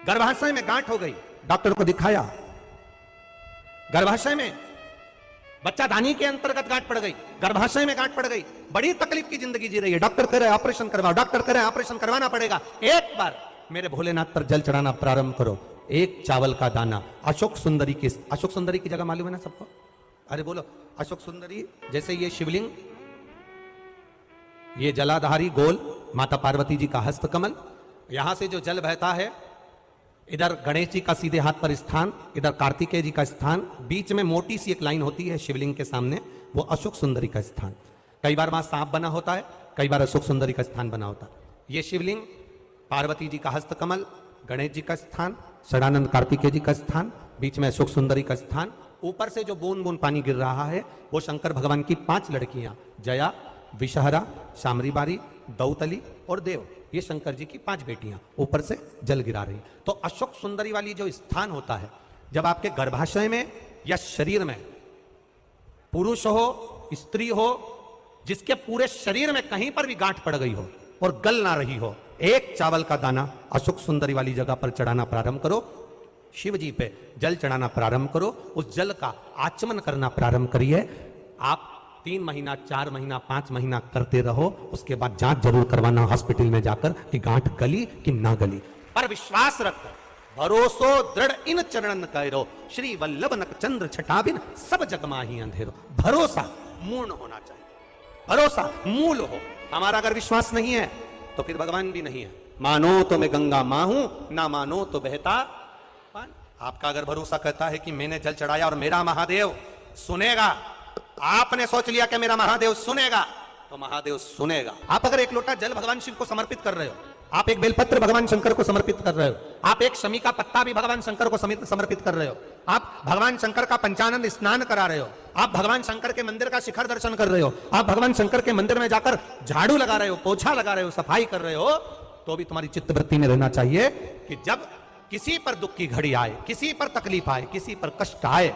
गर्भाशय में गांठ हो गई, डॉक्टर को दिखाया, गर्भाशय में बच्चादानी के अंतर्गत गांठ पड़ गई, गर्भाशय में गांठ पड़ गई, बड़ी तकलीफ की जिंदगी जी रही है, डॉक्टर कह रहे ऑपरेशन करवाओ, डॉक्टर कह रहे ऑपरेशन करवाना पड़ेगा। एक बार मेरे भोलेनाथ पर जल चढ़ाना प्रारंभ करो, एक चावल का दाना। अशोक सुंदरी की जगह मालूम है ना सबको? अरे बोलो, अशोक सुंदरी जैसे ये शिवलिंग, ये जलाधारी गोल माता पार्वती जी का हस्त कमल, यहां से जो जल बहता है, इधर गणेश जी का सीधे हाथ पर स्थान, इधर कार्तिकेय जी का स्थान, बीच में मोटी सी एक लाइन होती है शिवलिंग के सामने, वो अशोक सुंदरी का स्थान। कई बार वहां सांप बना होता है, कई बार अशोक सुंदरी का स्थान बना होता है। ये शिवलिंग, पार्वती जी का हस्तकमल, गणेश जी का स्थान, षडानंद कार्तिकेय जी का स्थान, बीच में अशोक सुंदरी का स्थान। ऊपर से जो बूंद बूंद पानी गिर रहा है वो शंकर भगवान की 5 लड़कियां, जया, विषहरा, शामरीबारी, दौतली और देव, ये शंकर जी की 5 बेटियां ऊपर से जल गिरा रही। तो अशोक सुंदरी वाली जो स्थान होता है, जब आपके गर्भाशय में या शरीर में पुरुष हो, स्त्री हो, जिसके पूरे शरीर में कहीं पर भी गांठ पड़ गई हो और गल ना रही हो, एक चावल का दाना अशोक सुंदरी वाली जगह पर चढ़ाना प्रारंभ करो, शिव जी पे जल चढ़ाना प्रारंभ करो, उस जल का आचमन करना प्रारंभ करिए। आप 3 महीना, 4 महीना, 5 महीना करते रहो, उसके बाद जांच जरूर करवाना हॉस्पिटल में जाकर कि गांठ गली कि ना गली। पर विश्वास रखो, भरोसो दृढ़ इन चरणन कैरो, श्री वल्लभ नक चंद्र छटाबिन सब जग माही अंधेरो। भरोसा मूर्ण होना चाहिए, भरोसा मूल हो। हमारा अगर विश्वास नहीं है तो फिर भगवान भी नहीं है। मानो तो मैं गंगा मां हूं, ना मानो तो बहता पानी। आपका अगर भरोसा कहता है कि मैंने जल चढ़ाया और मेरा महादेव सुनेगा, आपने सोच लिया कि मेरा महादेव सुनेगा, तो महादेव सुनेगा। आप अगर एक लोटा जल भगवान शिव को समर्पित कर रहे हो, आप एक बेलपत्र भगवान शंकर को समर्पित कर रहे हो, आप एक शमी का पत्ता भी भगवान शंकर को समर्पित कर रहे हो, आप भगवान शंकर का पंचानंद स्नान करा रहे हो, आप भगवान शंकर के मंदिर का शिखर दर्शन कर रहे हो, आप भगवान शंकर के मंदिर में जाकर झाड़ू लगा रहे हो, पोछा लगा रहे हो, सफाई कर रहे हो, तो भी तुम्हारी चित्तवृत्ति में रहना चाहिए कि जब किसी पर दुख की घड़ी आए, किसी पर तकलीफ आए, किसी पर कष्ट आए,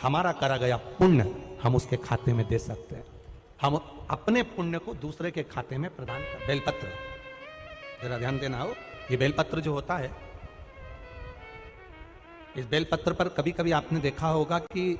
हमारा करा गया पुण्य हम उसके खाते में दे सकते हैं। हम अपने पुण्य को दूसरे के खाते में प्रदान कर। बेलपत्र जरा ध्यान देना हो, ये बेलपत्र जो होता है, इस बेलपत्र पर कभी कभी आपने देखा होगा कि